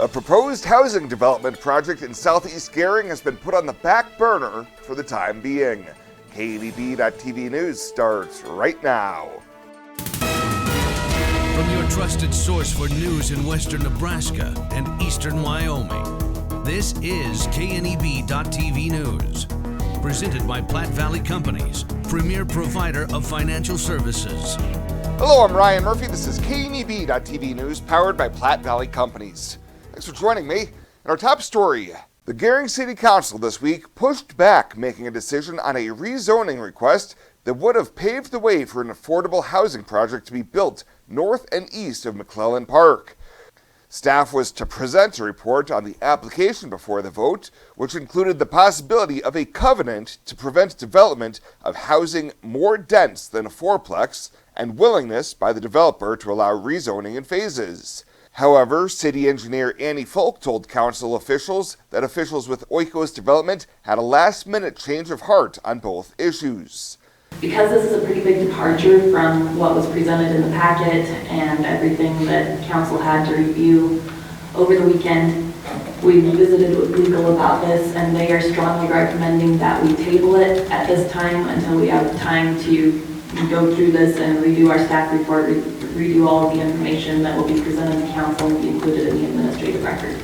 A proposed housing development project in southeast Gering has been put on the back burner for the time being. KNEB.TV News starts right now. From your trusted source for news in western Nebraska and eastern Wyoming, this is KNEB.TV News. Presented by Platte Valley Companies, premier provider of financial services. Hello, I'm Ryan Murphy. This is KNEB.TV News, powered by Platte Valley Companies. Thanks for joining me. In our top story, the Gering City Council this week pushed back making a decision on a rezoning request that would have paved the way for an affordable housing project to be built north and east of McClellan Park. Staff was to present a report on the application before the vote, which included the possibility of a covenant to prevent development of housing more dense than a fourplex and willingness by the developer to allow rezoning in phases. However, city engineer Annie Folk told council officials that officials with Oikos Development had a last-minute change of heart on both issues. Because this is a pretty big departure from what was presented in the packet and everything that council had to review over the weekend, we visited with legal about this, and they are strongly recommending that we table it at this time until we have time to go through this and redo our staff report, redo all of the information that will be presented to council and be included in the administrative record.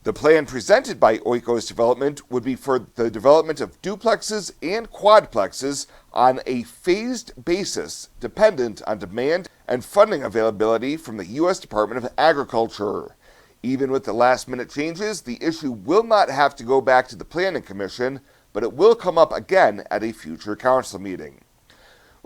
The plan presented by Oikos Development would be for the development of duplexes and quadplexes on a phased basis, dependent on demand and funding availability from the U.S. Department of Agriculture. Even with the last-minute changes, the issue will not have to go back to the Planning Commission, but it will come up again at a future council meeting.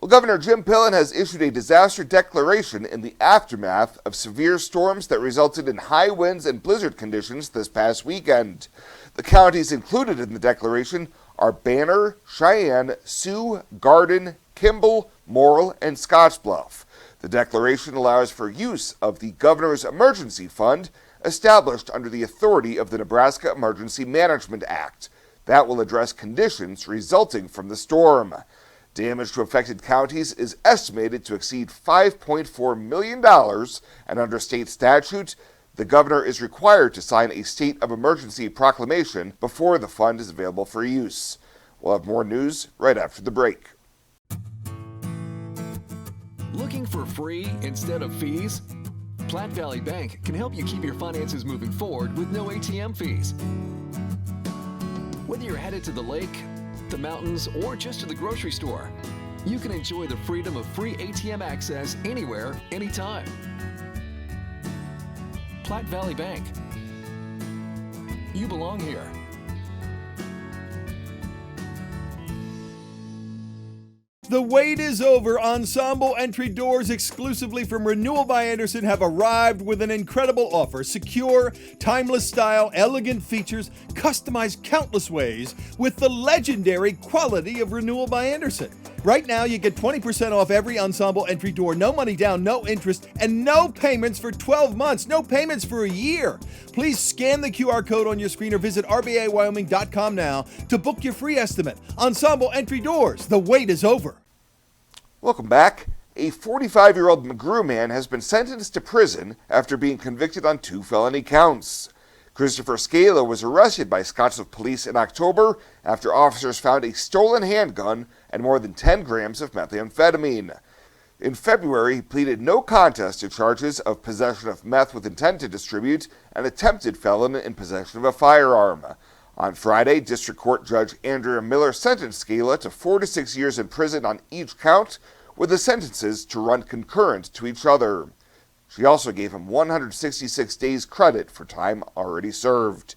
Well, Governor Jim Pillen has issued a disaster declaration in the aftermath of severe storms that resulted in high winds and blizzard conditions this past weekend. The counties included in the declaration are Banner, Cheyenne, Sioux, Garden, Kimball, Morrill, and Scottsbluff. The declaration allows for use of the Governor's Emergency Fund, established under the authority of the Nebraska Emergency Management Act. That will address conditions resulting from the storm. Damage to affected counties is estimated to exceed $5.4 million, and under state statute, the governor is required to sign a state of emergency proclamation before the fund is available for use. We'll have more news right after the break. Looking for free instead of fees? Platte Valley Bank can help you keep your finances moving forward with no ATM fees. Whether you're headed to the lake, the mountains, or just to the grocery store, you can enjoy the freedom of free ATM access anywhere, anytime. Platte Valley Bank. You belong here. The wait is over. Ensemble entry doors exclusively from Renewal by Andersen have arrived with an incredible offer. Secure, timeless style, elegant features, customized countless ways with the legendary quality of Renewal by Andersen. Right now, you get 20% off every Ensemble entry door, no money down, no interest, and no payments for 12 months, no payments for a year. Please scan the QR code on your screen or visit rbawyoming.com now to book your free estimate. Ensemble entry doors, the wait is over. Welcome back. A 45-year-old McGrew man has been sentenced to prison after being convicted on 2 felony counts. Christopher Scala was arrested by Scottsbluff police in October after officers found a stolen handgun and more than 10 grams of methamphetamine. In February, he pleaded no contest to charges of possession of meth with intent to distribute and attempted felon in possession of a firearm. On Friday, District Court Judge Andrea Miller sentenced Scala to 4 to 6 years in prison on each count, with the sentences to run concurrent to each other. She also gave him 166 days credit for time already served.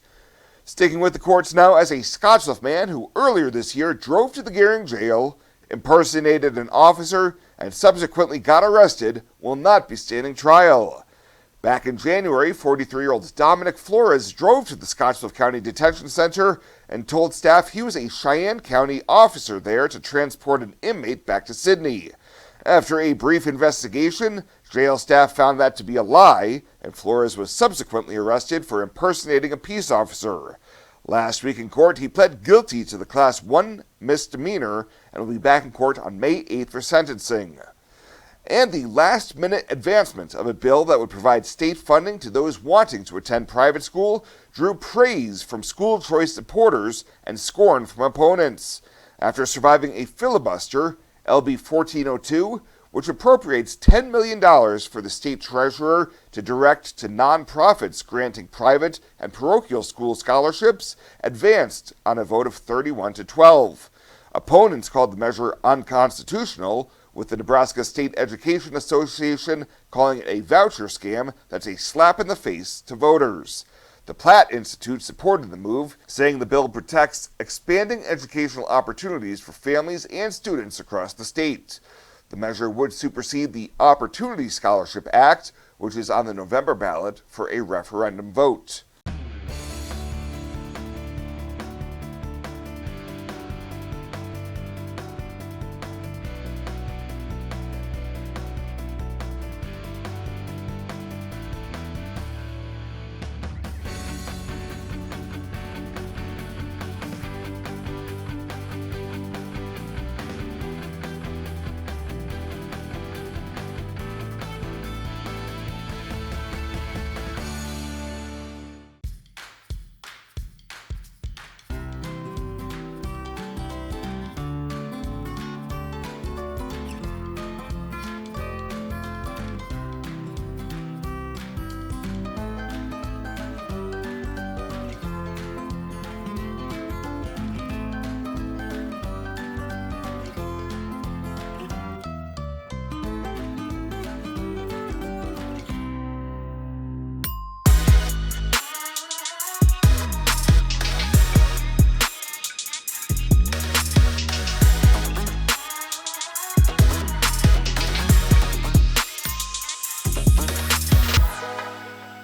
Sticking with the courts now, as a Scottsbluff man who earlier this year drove to the Gering jail, impersonated an officer, and subsequently got arrested, will not be standing trial. Back in January, 43-year-old Dominic Flores drove to the Scottsbluff County Detention Center and told staff he was a Cheyenne County officer there to transport an inmate back to Sidney. After a brief investigation, jail staff found that to be a lie, and Flores was subsequently arrested for impersonating a peace officer. Last week in court, he pled guilty to the Class 1 misdemeanor and will be back in court on May 8th for sentencing. And the last-minute advancement of a bill that would provide state funding to those wanting to attend private school drew praise from school choice supporters and scorn from opponents. After surviving a filibuster, LB 1402, which appropriates $10 million for the state treasurer to direct to nonprofits granting private and parochial school scholarships, advanced on a vote of 31 to 12. Opponents called the measure unconstitutional, with the Nebraska State Education Association calling it a voucher scam that's a slap in the face to voters. The Platt Institute supported the move, saying the bill protects expanding educational opportunities for families and students across the state. The measure would supersede the Opportunity Scholarship Act, which is on the November ballot for a referendum vote.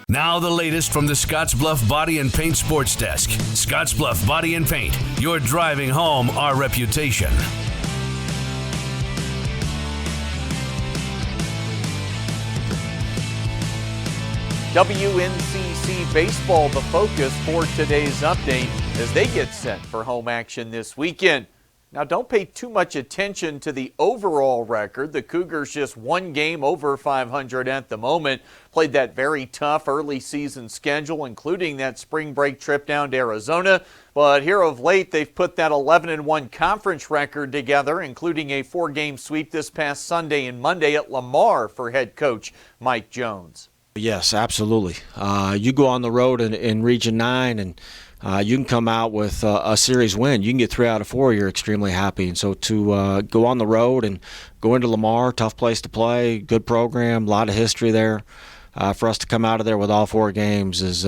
Now the latest from the Scottsbluff Body and Paint Sports Desk. Scottsbluff Body and Paint. You're driving home our reputation. WNCC Baseball, the focus for today's update as they get set for home action this weekend. Now, don't pay too much attention to the overall record. The Cougars just one game over 500 at the moment. Played that very tough early season schedule, including that spring break trip down to Arizona. But here of late, they've put that 11-1 conference record together, including a 4-game sweep this past Sunday and Monday at Lamar for head coach Mike Jones. Yes, absolutely. You go on the road in Region 9 and you can come out with a series win. You can get 3 out of 4. You're extremely happy. And so to go on the road and go into Lamar, tough place to play, good program, a lot of history there. For us to come out of there with all 4 games is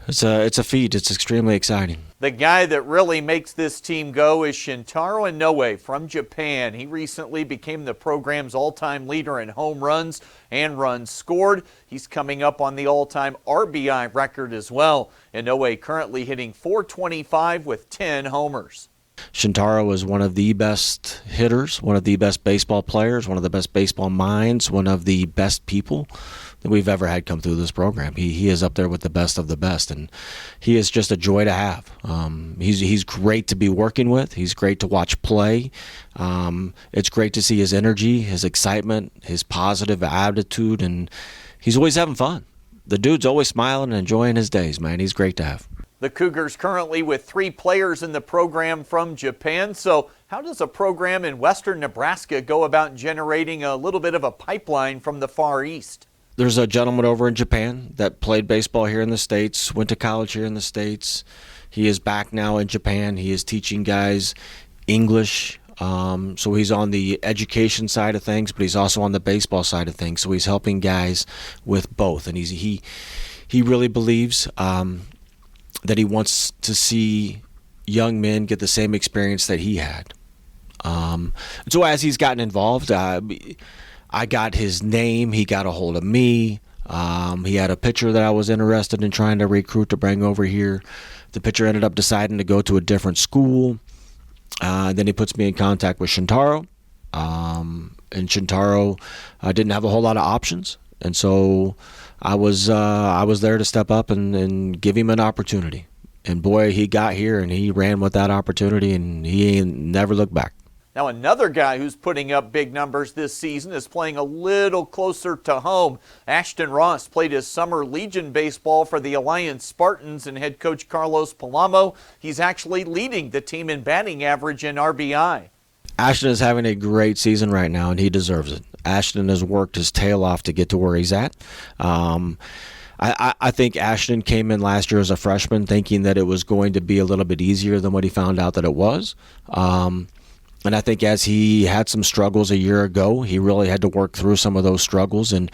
it's a feat. It's extremely exciting. The guy that really makes this team go is Shintaro Inoue from Japan. He recently became the program's all-time leader in home runs and runs scored. He's coming up on the all-time RBI record as well. Inoue currently hitting .425 with 10 homers. Shintaro is one of the best hitters, one of the best baseball players, one of the best baseball minds, one of the best people that we've ever had come through this program. He is up there with the best of the best, and he is just a joy to have. He's great to be working with. He's great to watch play. It's great to see his energy, his excitement, his positive attitude, and he's always having fun. The dude's always smiling and enjoying his days, man. He's great to have. The Cougars currently with 3 players in the program from Japan. So how does a program in western Nebraska go about generating a little bit of a pipeline from the Far East? There's a gentleman over in Japan that played baseball here in the States, went to college here in the States. He is back now in Japan. He is teaching guys English. So he's on the education side of things, but he's also on the baseball side of things. So he's helping guys with both. And he really believes that he wants to see young men get the same experience that he had. So as he's gotten involved, I got his name. He got a hold of me. He had a pitcher that I was interested in trying to recruit to bring over here. The pitcher ended up deciding to go to a different school. Then he puts me in contact with Shintaro. And Shintaro didn't have a whole lot of options. And so I was there to step up and give him an opportunity. And boy, he got here and he ran with that opportunity, and he ain't never looked back. Now, another guy who's putting up big numbers this season is playing a little closer to home. Ashton Ross played his summer Legion baseball for the Alliance Spartans, and head coach Carlos Palamo, he's actually leading the team in batting average and RBI. Ashton is having a great season right now, and he deserves it. Ashton has worked his tail off to get to where he's at. I think Ashton came in last year as a freshman thinking that it was going to be a little bit easier than what he found out that it was. And I think as he had some struggles a year ago, he really had to work through some of those struggles and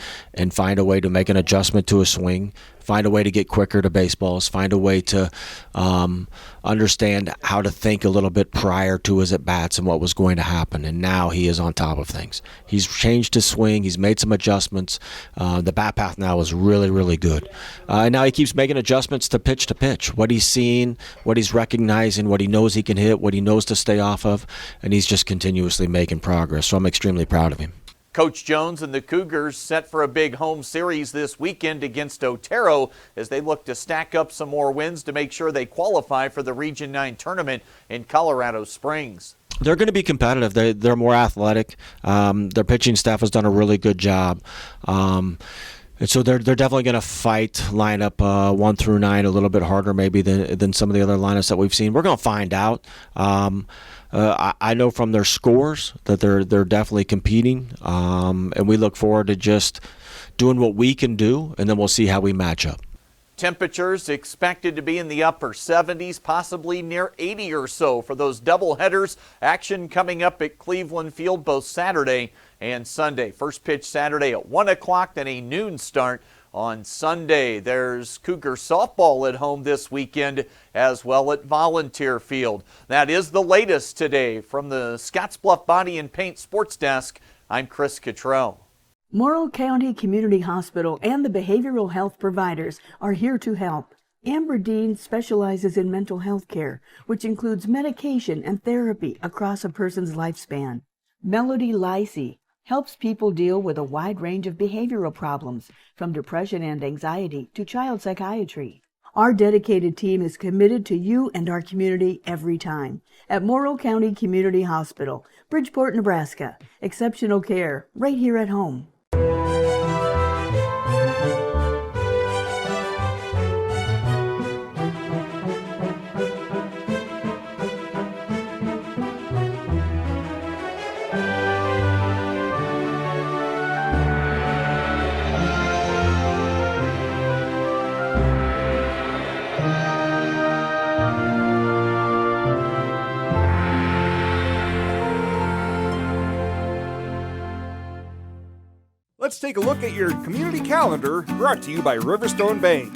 find a way to make an adjustment to his swing, find a way to get quicker to baseballs, find a way to understand how to think a little bit prior to his at-bats and what was going to happen. And now he is on top of things. He's changed his swing. He's made some adjustments. The bat path now is really, really good. And now he keeps making adjustments to pitch. What he's seeing, what he's recognizing, what he knows he can hit, what he knows to stay off of, and he's just continuously making progress. So I'm extremely proud of him. Coach Jones and the Cougars set for a big home series this weekend against Otero as they look to stack up some more wins to make sure they qualify for the Region 9 tournament in Colorado Springs. They're going to be competitive. They're more athletic. Their pitching staff has done a really good job. And so they're definitely going to fight lineup 1 through 9 a little bit harder maybe than some of the other lineups that we've seen. We're going to find out. I know from their scores that they're definitely competing, and we look forward to just doing what we can do, and then we'll see how we match up. Temperatures expected to be in the upper 70s, possibly near 80 or so for those doubleheaders. Action coming up at Cleveland Field both Saturday and Sunday. First pitch Saturday at 1 o'clock, then a noon start on Sunday. There's Cougar softball at home this weekend as well at Volunteer Field. That is the latest today. From the Scottsbluff Body and Paint Sports Desk, I'm Chris Cottrell. Morrow County Community Hospital and the behavioral health providers are here to help. Amber Dean specializes in mental health care, which includes medication and therapy across a person's lifespan. Melody Lacey helps people deal with a wide range of behavioral problems, from depression and anxiety to child psychiatry. Our dedicated team is committed to you and our community every time. At Morrow County Community Hospital, Bridgeport, Nebraska. Exceptional care right here at home. Let's take a look at your community calendar, brought to you by Riverstone Bank.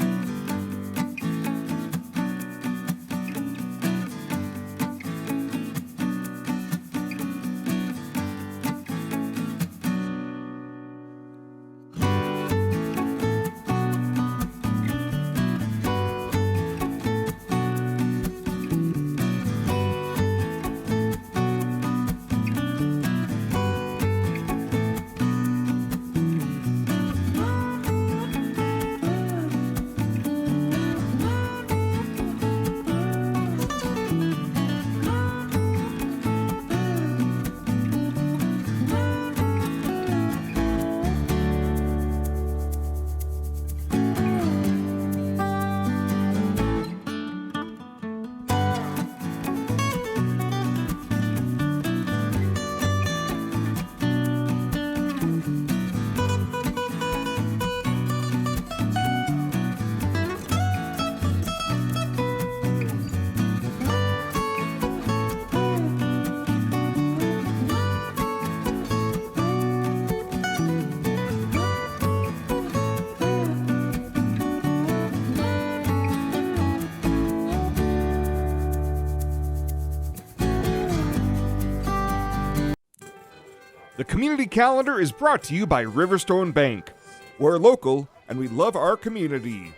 The community calendar is brought to you by Riverstone Bank. We're local and we love our community.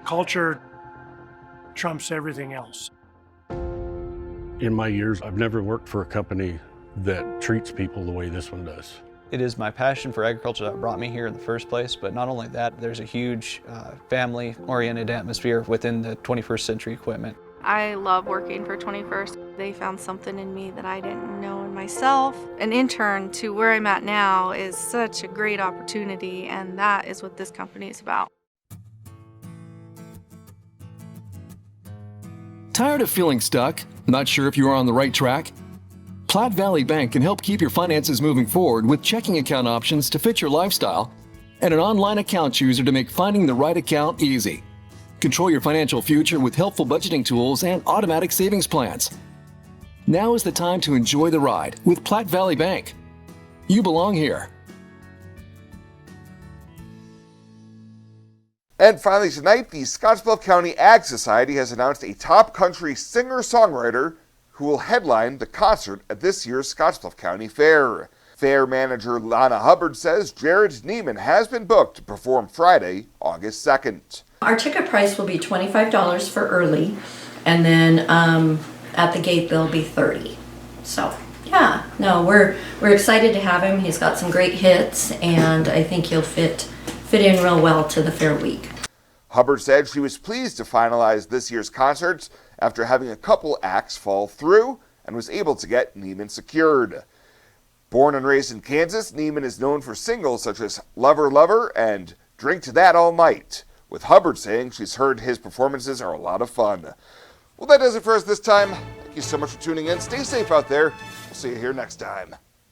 Culture trumps everything else. In my years, I've never worked for a company that treats people the way this one does. It is my passion for agriculture that brought me here in the first place, but not only that, there's a huge family-oriented atmosphere within the 21st Century Equipment. I love working for 21st. They found something in me that I didn't know in myself. An intern to where I'm at now is such a great opportunity, and that is what this company is about. Tired of feeling stuck? Not sure if you are on the right track? Platte Valley Bank can help keep your finances moving forward with checking account options to fit your lifestyle and an online account chooser to make finding the right account easy. Control your financial future with helpful budgeting tools and automatic savings plans. Now is the time to enjoy the ride with Platte Valley Bank. You belong here. And finally tonight, the Scottsbluff County Ag Society has announced a top country singer-songwriter who will headline the concert at this year's Scottsbluff County Fair. Fair manager Lana Hubbard says Jared Neiman has been booked to perform Friday, August 2nd. Our ticket price will be $25 for early, and then at the gate they'll be $30. So yeah, no, we're excited to have him. He's got some great hits, and I think he'll fit in real well to the fair week. Hubbard said she was pleased to finalize this year's concerts after having a couple acts fall through and was able to get Neiman secured. Born and raised in Kansas, Neiman is known for singles such as Lover Lover and Drink to That All Night, with Hubbard saying she's heard his performances are a lot of fun. Well, that does it for us this time. Thank you so much for tuning in. Stay safe out there. We'll see you here next time.